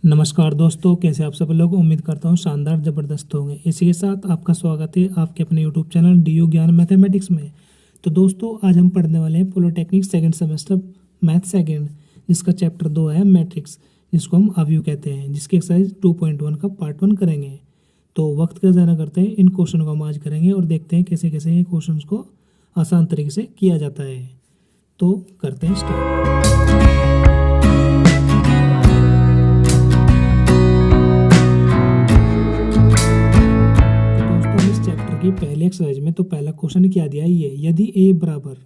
नमस्कार दोस्तों, कैसे आप सब लोग। उम्मीद करता हूँ शानदार ज़बरदस्त होंगे। इसी के साथ आपका स्वागत है आपके अपने यूट्यूब चैनल डीयू ज्ञान मैथमेटिक्स में। तो दोस्तों, आज हम पढ़ने वाले हैं polytechnic second semester math second, जिसका चैप्टर 2 है मैट्रिक्स, जिसको हम अवयव कहते हैं, जिसकी एक्सरसाइज 2.1 का पार्ट 1 करेंगे। तो वक्त का ज़ाया करते हैं, इन क्वेश्चन को हम आज करेंगे और देखते हैं कैसे कैसे ये क्वेश्चन को आसान तरीके से किया जाता है। तो करते हैं स्टार्ट। पहले एक्सरसाइज में तो पहला क्वेश्चन क्या दिया है, ये यदि a बराबर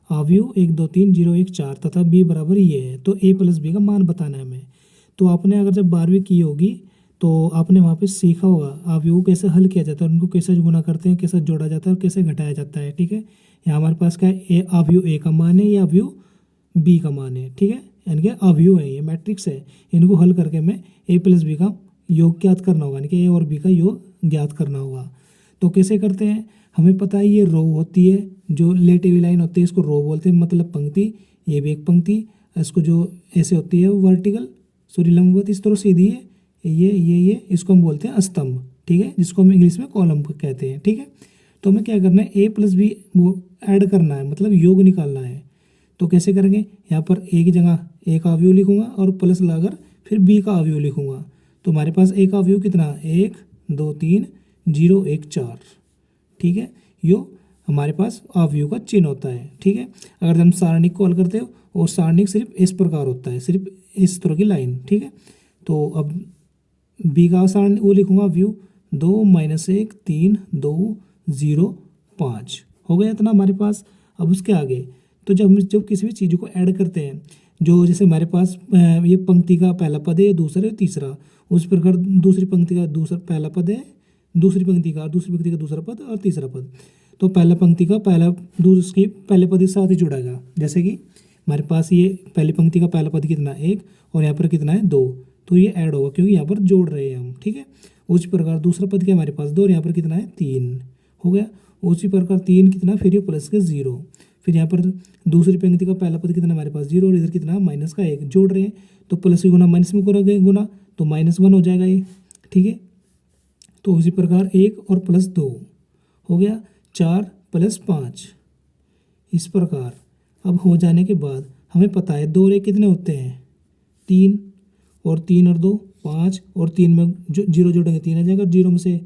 अवयव 1 2 3 0 1 4 तथा b बराबर ये है तो a प्लस b का मान बताना है हमें। तो आपने अगर जब 12वीं की होगी तो आपने वहाँ पे सीखा होगा अवयव कैसे हल किया जाता है, उनको कैसे गुणा करते हैं, कैसे जोड़ा जाता है और कैसे घटाया जाता है। ठीक है, यहाँ हमारे पास क्या है, अवयव a का मान है या अवयव b का मान है। ठीक है, यानी कि अवयव है, ये मैट्रिक्स है, इनको हल करके हमें a प्लस b का योग ज्ञात करना होगा, यानी कि a और b का योग ज्ञात करना होगा। तो कैसे करते हैं, हमें पता है ये रो होती है, जो लेटी हुई लाइन होती है इसको रो बोलते हैं, मतलब पंक्ति। ये भी एक पंक्ति, इसको जो ऐसे होती है वर्टिकल सॉरी लंबवत इस तरह सीधी है, ये इसको हम बोलते हैं स्तंभ। ठीक है, जिसको हम इंग्लिश में कॉलम कहते हैं। ठीक है, तो हमें क्या करना है, ए प्लस बी वो ऐड करना है, मतलब योग निकालना है। तो कैसे करेंगे, यहाँ पर ए की जगह ए का अवयव लिखूंगा और प्लस लगाकर फिर बी का अवयव लिखूंगा। तो हमारे पास ए का अवयव कितना, 1 2 3 0 1 4। ठीक है, यो हमारे पास अवयव का चिन्ह होता है। ठीक है, अगर हम सारणिक को हल करते हो और सारणिक सिर्फ इस प्रकार होता है, सिर्फ इस तरह की लाइन। ठीक है, तो अब बी का सारणी वो लिखूंगा अवयव 2 -1 3 2 0 5 हो गया इतना हमारे पास। अब उसके आगे तो जब किसी भी चीज़ को ऐड करते हैं, जो जैसे हमारे पास ये पंक्ति का पहला पद है, दूसरा है, तीसरा, उस प्रकार दूसरी पंक्ति का दूसरा पहला पद है, दूसरी पंक्ति का दूसरा पद और तीसरा पद। तो पहला पंक्ति का दूसरी पहले पद के साथ ही जुड़ेगा। जैसे कि हमारे पास ये पहली पंक्ति का पहला पद कितना, 1, और यहाँ पर कितना है 2, तो ये ऐड होगा क्योंकि यहाँ पर जोड़ रहे हैं हम। ठीक है, उसी प्रकार दूसरा पद क्या हमारे पास 2 और यहाँ पर कितना है 3 हो गया। उसी प्रकार 3 कितना, फिर ये प्लस के 0, फिर यहाँ पर दूसरी पंक्ति का पहला पद कितना हमारे पास 0 और इधर कितना माइनस का 1, जोड़ रहे हैं तो प्लस की गुना माइनस में करोगे गुना तो -1 हो जाएगा ये। ठीक है, तो उसी प्रकार 1 और प्लस 2 हो गया, 4 + 5 इस प्रकार। अब हो जाने के बाद हमें पता है 2 और 1 कितने होते हैं, 3, और 3 और 2 5, और 3 में जो 0 जोड़ेंगे 3 आ जाएगा, 0 में से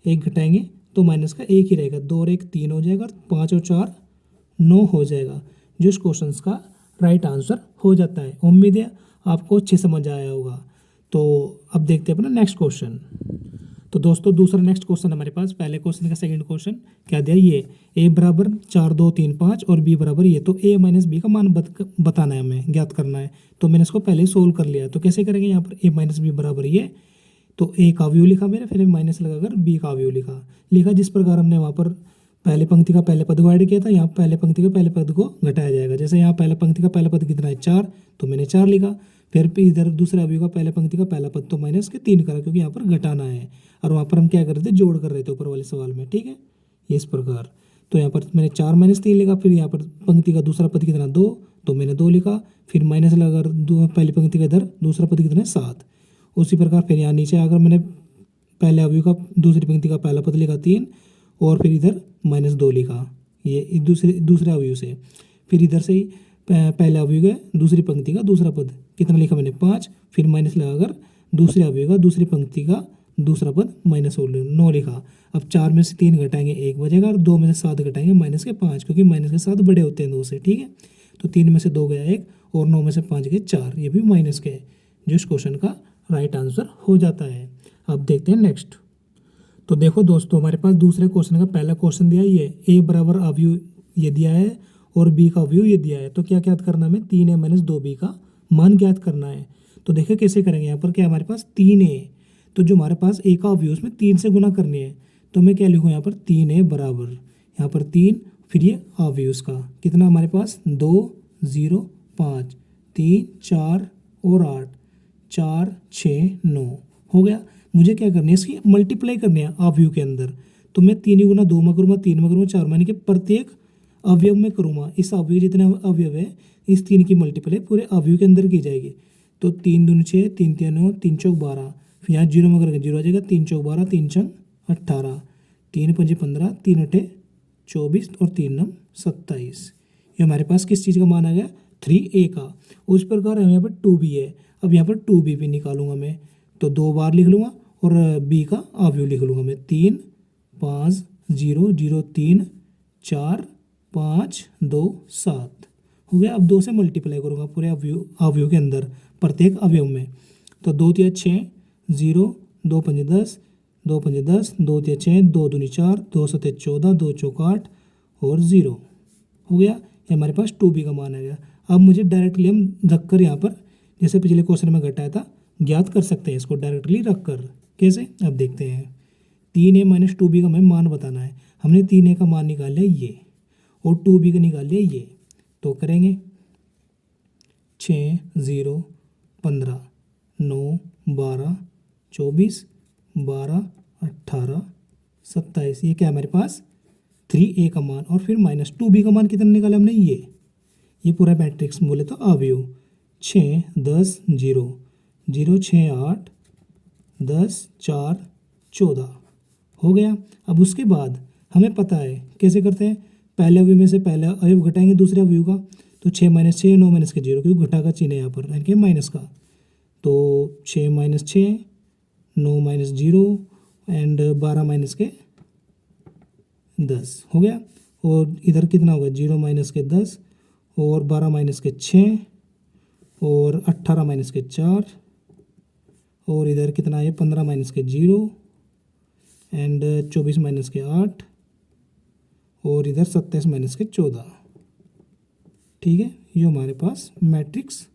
1 घटाएंगे तो माइनस का 1 ही रहेगा। 2 और 1 3 हो जाएगा, 5 और 4 9 हो जाएगा, जो इस क्वेश्चन का राइट आंसर हो जाता है। उम्मीद है आपको अच्छे समझ आया होगा। तो अब देखते हैं अपना नेक्स्ट क्वेश्चन। तो दोस्तों, दूसरा नेक्स्ट क्वेश्चन हमारे पास पहले क्वेश्चन का सेकंड क्वेश्चन क्या दिया, ये a बराबर 4 2 3 5 और b बराबर ये, तो a माइनस बी का मान बताना है, हमें ज्ञात करना है। तो मैंने इसको पहले सोल्व कर लिया। तो कैसे करेंगे, यहाँ पर a माइनस बी बराबर ये, तो a का अवयव लिखा मैंने, फिर माइनस लगाकर b का अवयव लिखा जिस प्रकार हमने वहाँ पर पहले पंक्ति का पहले पद को ऐड किया था, यहाँ पहले पंक्ति का पहले पद को घटाया जाएगा। जैसे यहाँ पहले पंक्ति का पहला पद कितना है 4, तो मैंने 4 लिखा, फिर इधर दूसरे अवयव का पहले पंक्ति का पहला पद तो माइनस के 3 करा, क्योंकि यहाँ पर घटाना है और वहाँ पर हम क्या कर रहे थे, जोड़ कर रहे थे ऊपर वाले सवाल में। ठीक है, ये इस प्रकार। तो यहाँ पर मैंने 4 - 3 लिखा, फिर यहाँ पर पंक्ति का दूसरा पद कितना 2, तो मैंने 2 लिखा, फिर माइनस लगाकर पहली पंक्ति का इधर दूसरा पद कितना है 7। उसी प्रकार फिर यहाँ नीचे आकर मैंने पहले अवयव का दूसरी पंक्ति का पहला पद लिखा 3, और फिर इधर -2 लिखा, ये दूसरे अवयव से। फिर इधर से ही पहले अवयव का दूसरी पंक्ति का दूसरा पद कितना लिखा मैंने 5, फिर माइनस लगाकर दूसरे अवयव का दूसरी पंक्ति का दूसरा पद -9 लिखा। अब 4 में से 3 घटाएंगे 1 बचेगा, और 2 में से 7 घटाएंगे -5, क्योंकि -7 बड़े होते हैं 2 से। ठीक है, तो 3 में से 2 गया 1, और 9 में से 5 गए 4, ये भी माइनस के, जो इस क्वेश्चन का राइट आंसर हो जाता है। अब देखते हैं नेक्स्ट। तो देखो दोस्तों, हमारे पास दूसरे क्वेश्चन का पहला क्वेश्चन दिया ये a बराबर अवयव ये दिया है और b का अवयव ये दिया है। तो क्या ज्ञात करना है हमें, 3a - 2b का मान ज्ञात करना है। तो देखिए कैसे करेंगे, यहाँ पर क्या हमारे पास 3a, तो जो हमारे पास a का अवयव उसमें 3 से गुना करनी है। तो मैं क्या लिखूँ यहाँ पर, 3a बराबर यहाँ पर 3, फिर ये अवयव उसका कितना हमारे पास 2 0 5 3 4 और 8 4 6 9 हो गया। मुझे क्या करनी है, इसकी मल्टीप्लाई करनी है अवयव के अंदर। तो मैं 3 गुना 2 में करूँगा, 3 में करूँगा, 4 यानी कि प्रत्येक अवयव में करूँगा। इस अवयव जितने अवयव है, इस 3 की मल्टीप्लाई पूरे अवयव के अंदर की जाएगी। तो 3 दूनी 6, 3 तिया 9, 3 चौक 12, फिर यहाँ जीरो में करके जीरो आ जाएगा, 3 चौक 12, 3 छंग 18, 3 पंजे 15, 3 अठे 24 और 3 नम 27। ये हमारे पास किस चीज़ का मान आ गया, 3a का। उस प्रकार यहाँ पर 2b है। अब यहाँ पर 2b भी निकालूंगा मैं, तो 2 बार लिख लूँगा और b का अवयव लिख लूँगा मैं, 3 5 0 0 3 4 5 2 7 हो गया। अब 2 से मल्टीप्लाई करूँगा पूरे अवयव के अंदर, प्रत्येक अवयव में। तो 2 तिया 6 0, 2 पंजे 10, 2 पंजे 10, 2 तिया 6, 2 दूनी 4, 2 सते 14, 2 चौक 8 और 0 हो गया। ये हमारे पास 2b का मान आ गया। अब मुझे डायरेक्टली हम रखकर यहाँ पर, जैसे पिछले क्वेश्चन में घटाया था, ज्ञात कर सकते हैं इसको डायरेक्टली रखकर। कैसे, अब देखते हैं। 3a माइनस 2b का हमें मान बताना है। हमने 3a का मान निकाल लिया ये और 2b का निकाल लिया ये, तो करेंगे 6 0 15 9 12 24 12 18 27। ये क्या है हमारे पास 3a का मान, और फिर माइनस 2b का मान कितना निकाला हमने, ये पूरा मैट्रिक्स बोले तो अवयव 6 10 0 0 6 8 10 4 14 हो गया। अब उसके बाद हमें पता है कैसे करते हैं, पहले अवयव में से पहले अवयव घटाएंगे दूसरे अवयव का, तो 6 माइनस 6 9 माइनस के 0, क्योंकि घटा का चिन्ह है यहाँ पर यानी कि माइनस का। तो 6 माइनस 6 9 माइनस 0 एंड 12 माइनस के 10 हो गया। और इधर कितना होगा, 0 माइनस के 10 और 12 माइनस के 6 और 18 माइनस के 4 और इधर कितना है 15 माइनस के 0 एंड 24 माइनस के 8 और इधर 27 माइनस के 14। ठीक है, ये हमारे पास मैट्रिक्स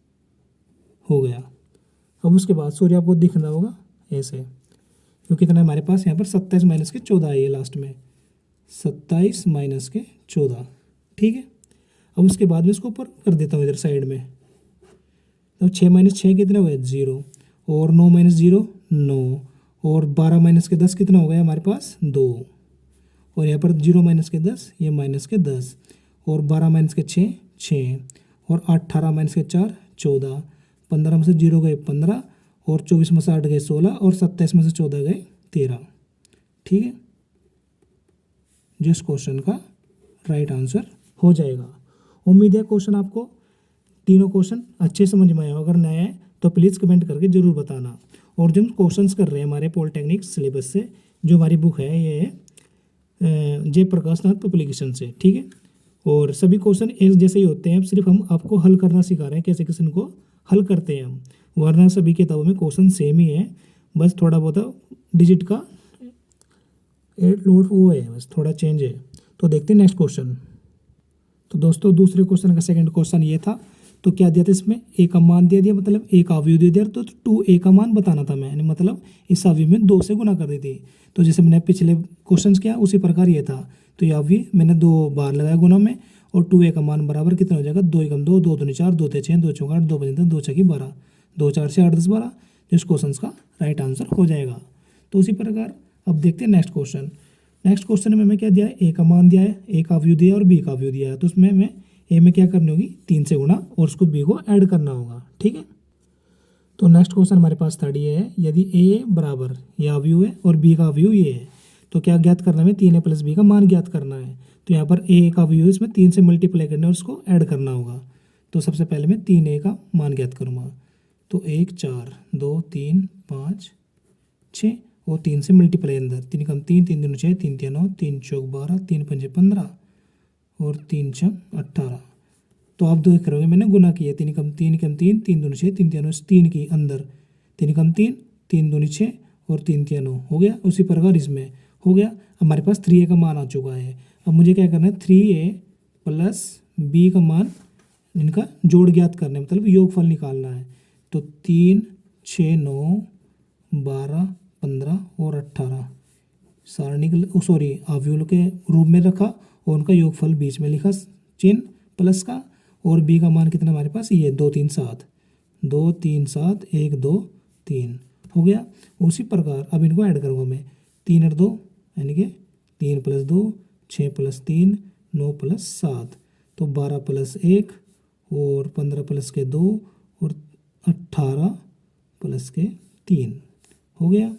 हो गया। अब उसके बाद सॉरी आपको दिख रहा होगा ऐसे, क्योंकि कितना हमारे पास यहाँ पर 27 माइनस के 14 है, ये लास्ट में 27 माइनस के 14। ठीक है, अब उसके बाद में इसको ऊपर कर देता हूँ इधर साइड में। तो 6 माइनस 6 कितना हुआ 0 और 9 माइनस 0 9 और 12 माइनस के 10 कितना हो गया हमारे पास 2 और यहाँ पर 0 माइनस के 10 ये माइनस के 10 और 12 माइनस के 6 6 और 18 माइनस के 4 14, 15 में से 0 गए 15 और 24 में से 8 गए 16 और 27 में से 14 गए 13। ठीक है, जिस क्वेश्चन का राइट आंसर हो जाएगा। उम्मीद है क्वेश्चन आपको तीनों क्वेश्चन अच्छे समझ में आए। अगर नया है तो प्लीज़ कमेंट करके ज़रूर बताना। और जो हम क्वेश्चंस कर रहे हैं हमारे पॉलिटेक्निक सिलेबस से, जो हमारी बुक है ये है जयप्रकाश नाथ पब्लिकेशन से। ठीक है, और सभी क्वेश्चन एक जैसे ही होते हैं, सिर्फ हम आपको हल करना सिखा रहे हैं, कैसे क्वेश्चन को हल करते हैं हम, वरना सभी किताबों में क्वेश्चन सेम ही है, बस थोड़ा बहुत डिजिट का लोड वो है, बस थोड़ा चेंज है। तो देखते हैं नेक्स्ट क्वेश्चन। तो दोस्तों दूसरे क्वेश्चन का सेकंड क्वेश्चन ये था। तो क्या दिया था इसमें, ए का मान दे दिया, मतलब एक अवयव दे दिया, तो 2a का मान बताना था मैंने, मतलब इस अवयव में 2 से गुना कर दी थी। तो जैसे मैंने पिछले क्वेश्चन किया उसी प्रकार ये था। तो ये अवयव मैंने 2 बार लगाया गुना में, और 2a का मान बराबर कितना हो जाएगा 2 एकम 2 2 दूनी 4 2 ते 6 2 चौक 8 2 पंजे 10 2 छकी 12 2 4 से 8 10 12, जिस क्वेश्चन का राइट आंसर हो जाएगा। तो उसी प्रकार अब देखते हैं नेक्स्ट क्वेश्चन। नेक्स्ट क्वेश्चन में हमें क्या दिया है, ए का मान दिया है, ए का अवयव दिया है और बी का अवयव दिया है। तो उसमें हमें ए में क्या करनी होगी 3 से गुणा और उसको बी को ऐड करना होगा। ठीक है, तो नेक्स्ट क्वेश्चन हमारे पास थर्ड ये है, यदि ए बराबर ये अवयव है और बी का अवयव ये है, तो क्या ज्ञात करना है, 3a प्लस बी का मान ज्ञात करना है। तो यहाँ पर ए का अवयव है, इसमें 3 से मल्टीप्लाई करना है और उसको ऐड करना होगा। तो सबसे पहले मैं 3a का मान ज्ञात करूँगा। तो 1 4 2 3 5 6 और 3 से मल्टीप्लाई अंदर 3 कम 3 3 दूनी 6 3 तिया 9 3 चौक 12 3 पंजे 15 और 3 छक 18। तो आप देख रहे होंगे मैंने गुना किया, 3 कम 3 कम 3 3 दूनी 6 3 तिया 9 3 की अंदर 3 कम 3 3 दूनी 6 और 3 तिया 9 हो गया। उसी प्रकार इसमें हो गया। हमारे पास 3a का मान आ चुका है। अब मुझे क्या करना है 3a प्लस b का मान इनका जोड़ ज्ञात करना है, मतलब योगफल निकालना है। तो 3 6 9 12 15 और 18 सारणी सॉरी अवयव के रूप में रखा और उनका योगफल बीच में लिखा चिन्ह प्लस का, और बी का मान कितना हमारे पास ये 2 3 7 2 3 7 1 2 3 हो गया। उसी प्रकार अब इनको ऐड करूँगा मैं, 3 और 2 यानी कि 3 प्लस 2 6 प्लस 3 9 प्लस 7, तो 12 प्लस 1 और 15 प्लस के 2 और 18 प्लस के 3 हो गया।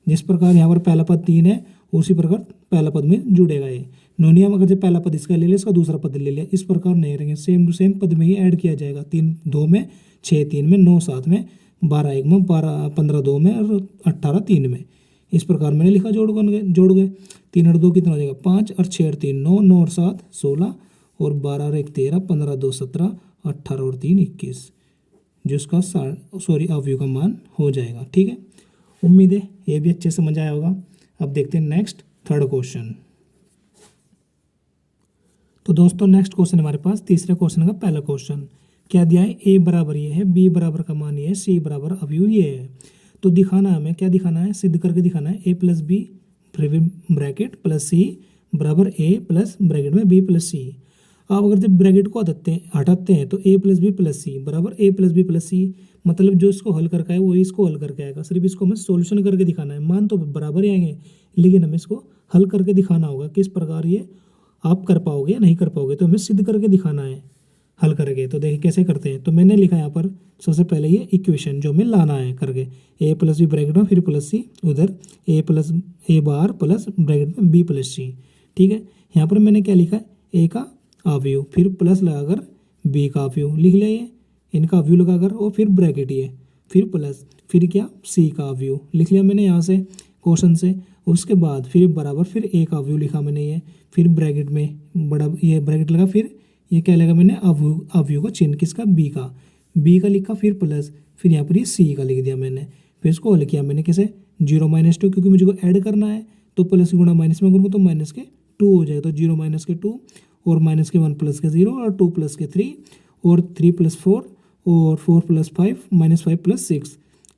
जिस प्रकार यहाँ पर पहला पद 3 है उसी प्रकार पहला पद में जुड़ेगा ये। नोनियम अगर जब पहला पद इसका ले लिया इसका दूसरा पद ले लिया, इस प्रकार नहीं रहेंगे, सेम टू सेम पद में ही ऐड किया जाएगा। 3 2 में, 6 3 में, 9 7 में, 12 1 में, 15 2 में और 18 3 में। इस प्रकार मैंने लिखा जोड़ गए। 3 और 2 कितना हो जाएगा 5 और 6 और 3 9, 9 और 7 16 और 12 और 1 13, 15 2 17, 18 और 3 21, जो इसका अवयव का मान हो जाएगा। ठीक है, उम्मीद है ये भी अच्छे से समझ आया होगा। अब देखते हैं नेक्स्ट थर्ड क्वेश्चन। तो दोस्तों नेक्स्ट क्वेश्चन हमारे पास तीसरे क्वेश्चन का पहला क्वेश्चन क्या दिया है, ए बराबर ये है, बी बराबर का मान ये है, सी बराबर अवयव ये है। तो दिखाना हमें क्या दिखाना है, सिद्ध करके दिखाना है। ए प्लस बी ब्रैकेट प्लस सी बराबर ए प्लस ब्रैकेट में बी प्लस सी। आप अगर जब ब्रैकेट को हटाते हैं तो ए प्लस बी प्लस सी बराबर ए प्लस बी प्लस सी, मतलब जो इसको हल करके आए वही इसको हल करके आएगा। सिर्फ इसको हमें सोल्यूशन करके दिखाना है। मान तो बराबर ही आएंगे लेकिन हमें इसको हल करके दिखाना होगा। किस प्रकार ये आप कर पाओगे या नहीं कर पाओगे, तो हमें सिद्ध करके दिखाना है हल करके। तो देखिए कैसे करते हैं। तो मैंने लिखा यहाँ पर सबसे पहले ये इक्वेशन जो हमें लाना है करके, ए प्लस बी ब्रैकेट में फिर प्लस सी, उधर ए बार प्लस ब्रैकेट में बी प्लस सी। ठीक है, यहाँ पर मैंने क्या लिखा है, ए का अवयव फिर प्लस लगाकर बी का अवयव लिख लिया, ये इनका अवयव लगाकर और फिर ब्रैकेट ये फिर प्लस फिर क्या सी का अवयव लिख लिया मैंने यहाँ से क्वेश्चन से। उसके बाद फिर बराबर फिर ए का अवयव लिखा मैंने ये, फिर ब्रैकेट में बड़ा ये ब्रैकेट लगा, फिर ये क्या लगा मैंने अवयव का चिन्ह किसका बी का लिखा, फिर प्लस फिर यहाँ पर ये सी का लिख दिया मैंने। फिर इसको हल किया मैंने कैसे 0 - 2, क्योंकि मुझे को ऐड करना है तो प्लस गुणा माइनस में करूँगा तो माइनस के 2 हो जाएगा। तो 0 - के 2 और माइनस के 1 प्लस के 0 और 2 प्लस के 3 और 3 प्लस 4 और 4 प्लस 5 -5 प्लस 6।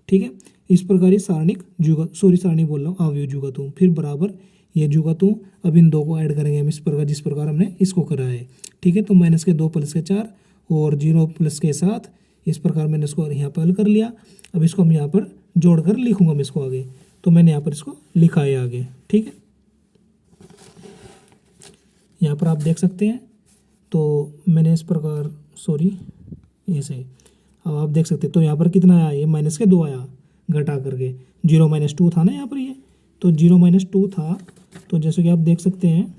ठीक है, इस प्रकार ये सारणी बोल रहा हूँ अवयव जुगत हूँ। फिर बराबर ये जुगत हूँ। अब इन दो को ऐड करेंगे हम इस प्रकार जिस प्रकार हमने इसको करा है। ठीक है, तो माइनस के 2 प्लस के 4 और 0 प्लस के 7, इस प्रकार मैंने इसको यहाँ पर हल कर लिया। अब इसको हम यहाँ पर जोड़कर लिखूंगा मैं इसको आगे। तो मैंने यहाँ पर इसको लिखा है आगे। ठीक है, यहाँ पर आप देख सकते हैं। तो मैंने इस प्रकार ऐसे अब आप देख सकते हैं। तो यहाँ पर कितना आया, ये माइनस के 2 आया घटा करके। 0 - 2 था ना यहाँ पर ये, तो 0 - 2 था। तो जैसे कि आप देख सकते हैं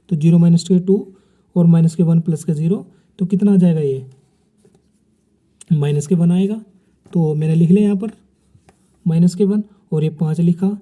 तो 0 - के 2 और माइनस के 1 प्लस के 0, तो कितना आ जाएगा ये माइनस के 1 आएगा। तो मैंने लिख लिया यहाँ पर माइनस के 1 और ये 5 लिखा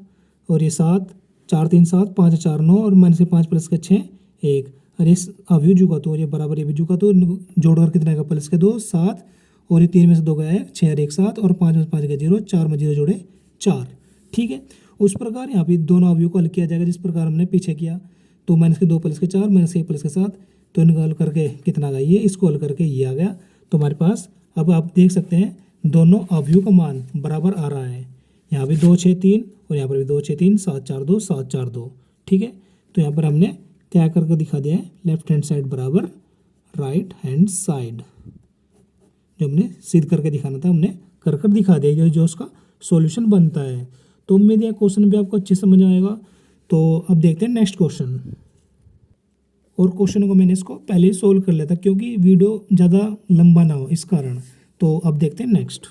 और ये 7 4 3 7 5 4 9 और माइनस के 5 प्लस के 6 1। अरे इस अवयव जुगा तो और ये बराबर ये भी जुगा तो जोड़कर कितना आएगा प्लस के 2 7 और ये 3 में से 2 गया है 6 और 1 7 और 5 में से 5 गया 0, 4 में 0 जोड़े 4। ठीक है, उस प्रकार यहाँ पे दोनों अवयव को हल किया जाएगा जिस प्रकार हमने पीछे किया। तो माइनस के 2 प्लस के 4 माइनस के 1 प्लस के 7, तो इनको हल करके कितना आ गया ये, इसको हल करके ये आ गया। तो हमारे पास अब आप देख सकते हैं दोनों अवयव का मान बराबर आ रहा है। यहाँ भी 2 6 3 और यहाँ पर भी 2 6 3 7 4 2 7 4 2। ठीक है, तो यहाँ पर हमने क्या करके दिखा दिया है, लेफ्ट हैंड साइड बराबर राइट हैंड साइड, जो हमने सिद्ध करके दिखाना था हमने कर दिखा दिया, जो उसका सॉल्यूशन बनता है। तो उम्मीद है क्वेश्चन भी आपको अच्छे समझ आएगा। तो अब देखते हैं नेक्स्ट क्वेश्चन। और क्वेश्चन को मैंने इसको पहले ही सोल्व कर लिया था क्योंकि वीडियो ज़्यादा लंबा ना हो इस कारण। तो अब देखते हैं नेक्स्ट।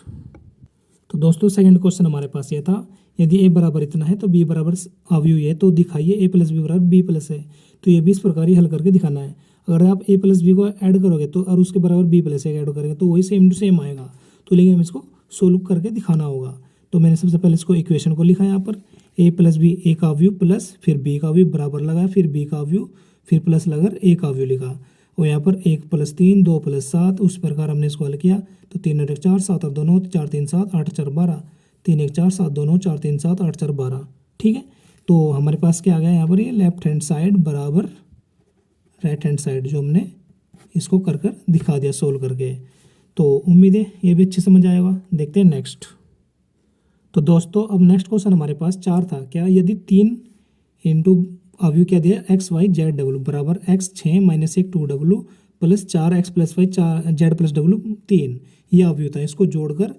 तो दोस्तों सेकंड क्वेश्चन हमारे पास ये था, यदि ए बराबर इतना है तो बी बराबर अवयव है, तो दिखाइए ए प्लस बी बराबर बी प्लस है। तो ये भी इस प्रकार ही हल करके दिखाना है। अगर आप ए प्लस बी को ऐड करोगे तो और उसके बराबर बी प्लस ऐड करेंगे तो वही सेम टू सेम आएगा। तो लेकिन हम इसको सोल्व करके दिखाना होगा। तो मैंने सबसे पहले इसको इक्वेशन को लिखा है यहाँ पर, ए प्लस बी ए का अवयव प्लस फिर बी का अवयव बराबर लगाया, फिर बी का अवयव फिर प्लस लगाकर ए का अवयव लिखा। और यहाँ पर 1 + 3 2 + 7, उस प्रकार हमने इसको हल किया। तो 3 और 1 4 7 और 2 9 4 3 7 8 4 12, 3 1 4 7 2 9 4 3 7 8 4 12। ठीक है, तो हमारे पास क्या आ गया यहाँ पर, ये लेफ्ट हैंड साइड बराबर राइट हैंड साइड, जो हमने इसको कर दिखा दिया सोल्व करके। तो उम्मीद है ये भी अच्छे समझ आएगा। देखते हैं नेक्स्ट। तो दोस्तों अब नेक्स्ट क्वेश्चन हमारे पास 4 था। क्या, यदि 3 इंटू अवयव क्या दिया x y z w बराबर x 6 - 1 2w plus 4x + y 4 z + w 3, ये अवयव था। इसको जोड़कर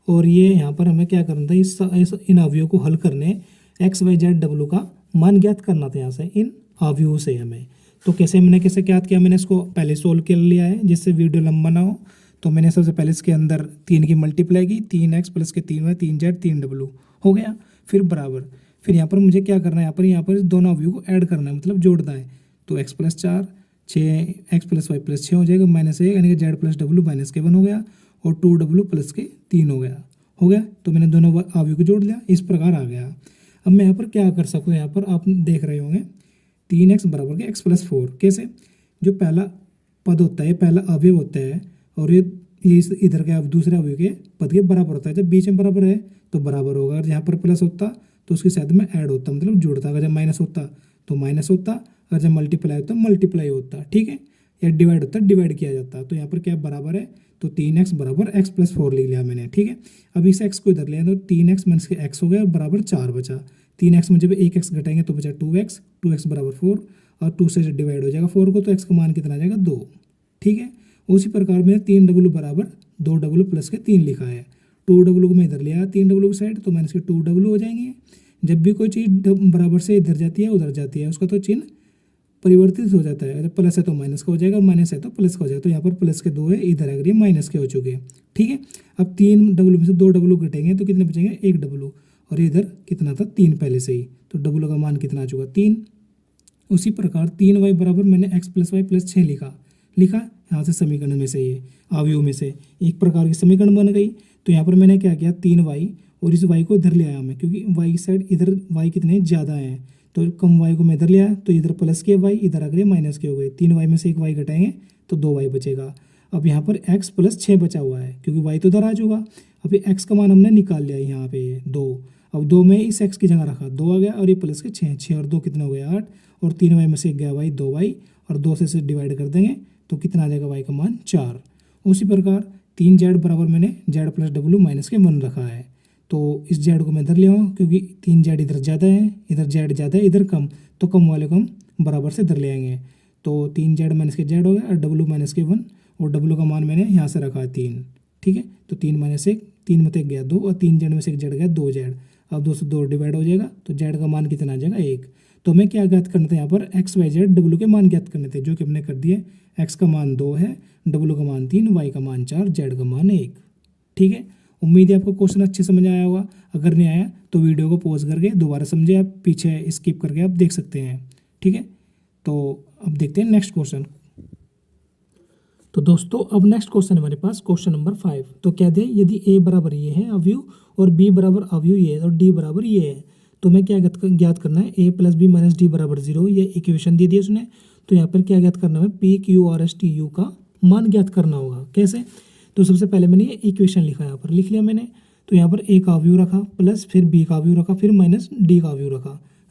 और ये यहाँ पर हमें क्या करना था, इन अवयवों को हल करने x y z w का मान ज्ञात करना था यहाँ से इन अवयवों से हमें। तो कैसे ज्ञात किया, मैंने इसको पहले सोल्व कर लिया है जिससे वीडियो लंबा ना हो। तो मैंने सबसे पहले इसके अंदर 3 की मल्टीप्लाई की, 3x प्लस के 3y 3z 3w हो गया। फिर बराबर, फिर यहाँ पर मुझे क्या करना है, यहाँ पर दोनों अवयव को ऐड करना है, मतलब जोड़ना है। तो x plus 4 6x plus y plus 6 हो जाएगा, -1 यानी कि z प्लस w माइनस के 1 हो गया, और 2w प्लस के 3 हो गया। तो मैंने दोनों अवयव को जोड़ लिया, इस प्रकार आ गया। अब मैं यहाँ पर क्या कर सकता हूँ, यहाँ पर आप देख रहे होंगे 3x बराबर के x प्लस 4। कैसे? जो पहला पद होता है, पहला अवयव होता है, और ये इधर के दूसरे अवयव के पद के बराबर होता है। जब बीच में बराबर है तो बराबर होगा, अगर यहाँ पर प्लस होता तो उसके साथ में ऐड होता, मतलब जोड़ता। अगर जब माइनस होता तो माइनस होता, अगर जब मल्टीप्लाई होता मल्टीप्लाई होता, ठीक है, या डिवाइड होता डिवाइड किया जाता। तो यहाँ पर क्या बराबर है, तो 3x बराबर x प्लस 4 लिख लिया मैंने, ठीक है। अब इस x को इधर लिया तो 3x माइनस के x हो गया और बराबर 4 बचा। 3x में जब 1x घटाएंगे तो बचा 2x बराबर 4, और 2 से डिवाइड हो जाएगा 4 को, तो x का मान कितना आ जाएगा 2, ठीक है। उसी प्रकार में 3w बराबर 2w प्लस के 3 लिखा है। 2w को मैं इधर लिया 3w की साइड, तो माइनस के 2w हो जाएंगे। जब भी कोई चीज़ बराबर से इधर जाती है उधर जाती है, उसका तो चिन्ह परिवर्तित हो जाता है। जब प्लस है तो माइनस का हो जाएगा, माइनस है तो प्लस का हो जाएगा। तो यहाँ पर प्लस के 2 है, इधर अगर ये माइनस के हो चुके हैं, ठीक है। अब 3w में से 2w घटेंगे तो कितने बचेंगे, 1w, और इधर कितना था 3 पहले से ही, तो w का मान कितना आ चुका 3। उसी प्रकार 3y बराबर मैंने x प्लस वाई प्लस 6 लिखा यहाँ से समीकरण में से, ये अवयव में से एक प्रकार की समीकरण बन गई। तो यहाँ पर मैंने क्या किया, 3y, और इस y को इधर ले आया मैं, क्योंकि y की साइड इधर y कितने ज़्यादा है, तो कम y को मैं इधर ले आया, तो इधर प्लस के y, इधर अगर माइनस के हो गए। 3y में से एक y घटाएंगे तो 2y बचेगा। अब यहाँ पर x प्लस 6 बचा हुआ है, क्योंकि y तो इधर आ चुका। अब ये x का मान हमने निकाल लिया यहाँ पे 2। अब 2 में इस x की जगह रखा 2 आ गया, और ये प्लस के 6 और 2 कितना हो गया 8, और 3y में से एक गया y 2y, और 2 से डिवाइड कर देंगे तो कितना आ जाएगा y का मान 4। उसी प्रकार 3z बराबर मैंने z प्लस w माइनस के 1 रखा है, तो इस z को मैं इधर ले आऊँ, क्योंकि 3z इधर ज़्यादा है, इधर z ज़्यादा है, इधर कम, तो कम वाले को हम बराबर से इधर ले आएंगे। तो 3z माइनस के z हो गया, और w माइनस के 1, और w का मान मैंने यहाँ से रखा है 3, ठीक है। तो 3 माइनस 1, 3 में से एक गया 2, और 3z में से एक z गया 2z। अब 2 से 2 डिवाइड हो जाएगा, तो z का मान कितना आ जाएगा 1। तो हमें क्या ज्ञात करना था, यहाँ पर x y z w के मान ज्ञात करने थे, जो कि हमने कर दिए। x का मान 2 है, w का मान 3, y का मान 4, z का मान 1, ठीक है। उम्मीद है आपको क्वेश्चन अच्छे समझ आया होगा। अगर नहीं आया तो वीडियो को पॉज करके दोबारा समझे, आप पीछे स्किप करके आप देख सकते हैं, ठीक है। तो अब देखते हैं नेक्स्ट क्वेश्चन। तो दोस्तों अब नेक्स्ट क्वेश्चन हमारे पास क्वेश्चन नंबर 5। तो क्या दे, यदि a बराबर ये है अवयव, और b बराबर अवयव ये है, और d बराबर ये है, तो मैं क्या ज्ञात करना है, a plus b minus d बराबर 0, ये इक्वेशन दे दी उसने। तो यहाँ पर क्या ज्ञात करना है, p q r s t u का मान ज्ञात करना होगा। कैसे? तो सबसे पहले मैंने ये इक्वेशन लिखा, यहाँ पर लिख लिया मैंने। तो यहाँ पर a का अवयव रखा, प्लस फिर b का अवयव रखा, फिर माइनस d का अवयव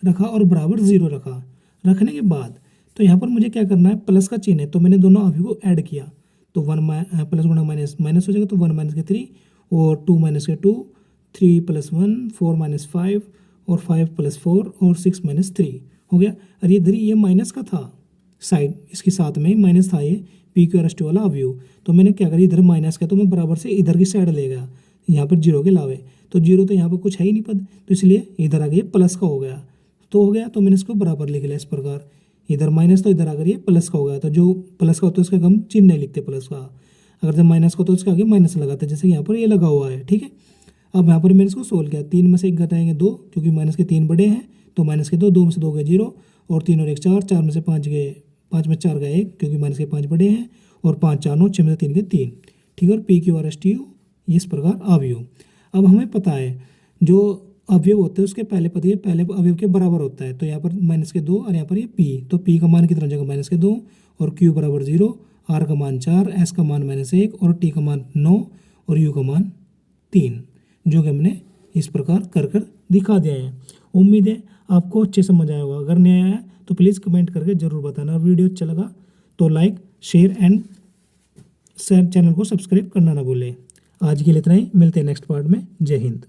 रखा और बराबर 0 रखा। रखने के बाद तो यहाँ पर मुझे क्या करना है, प्लस का चिन्ह है, तो मैंने दोनों अवयव को ऐड किया, तो 1 प्लस गुणा माइनस माइनस हो जाएगा, तो 1 माइनस के 3, और 2 माइनस के 2, 3 प्लस 1, 4 माइनस 5, और 5 प्लस 4, और 6 माइनस 3 हो गया। और ये इधर ये माइनस का था, साइड इसके साथ में माइनस था, ये P Q R S T वाला अवयव। तो मैंने क्या करी, इधर माइनस का, तो मैं बराबर से इधर की साइड ले गया, यहाँ पर 0 के अलावे, तो 0 तो यहाँ पर कुछ है ही नहीं पद, तो इसलिए इधर आगे प्लस का हो गया, तो हो गया। तो मैंने इसको बराबर लिख लिया इस प्रकार, इधर माइनस तो इधर अगर ये प्लस का हो गया, तो जो प्लस का होता है उसका हम चिन्ह नहीं लिखते प्लस का, अगर जब माइनस का तो उसके आगे माइनस लगाते, जैसे यहाँ पर ये लगा हुआ है, ठीक है। अब यहाँ पर मैंने इसको सोल्व किया, 3 में से 1 घटाएंगे 2, क्योंकि माइनस के 3 बड़े हैं, तो माइनस के 2, 2 में से 2 गए 0, और 3 और 1 4, 4 में से 5 गए, 5 में 4 गए 1, क्योंकि माइनस के 5 बड़े हैं, और 5 4 9, 6 में से 3 गए 3, ठीक है। और P Q R S T U इस प्रकार अवयव। अब हमें पता है जो अवयव होते हैं उसके पहले पद ये पहले अवयव के बराबर होता है, तो यहाँ पर माइनस के 2 और यहाँ पर ये p, तो p का मान कितना हो जाएगा माइनस के 2, और q बराबर 0, r का मान 4, s का मान -1, और t का मान 9, और u का मान 3, जो कि हमने इस प्रकार कर दिखा दिया है। उम्मीद है आपको अच्छे समझ आया होगा। अगर नहीं आया तो प्लीज़ कमेंट करके ज़रूर बताना, और वीडियो अच्छा लगा तो लाइक शेयर एंड चैनल को सब्सक्राइब करना ना भूलें। आज के लिए इतना ही, मिलते हैं नेक्स्ट पार्ट में। जय हिंद।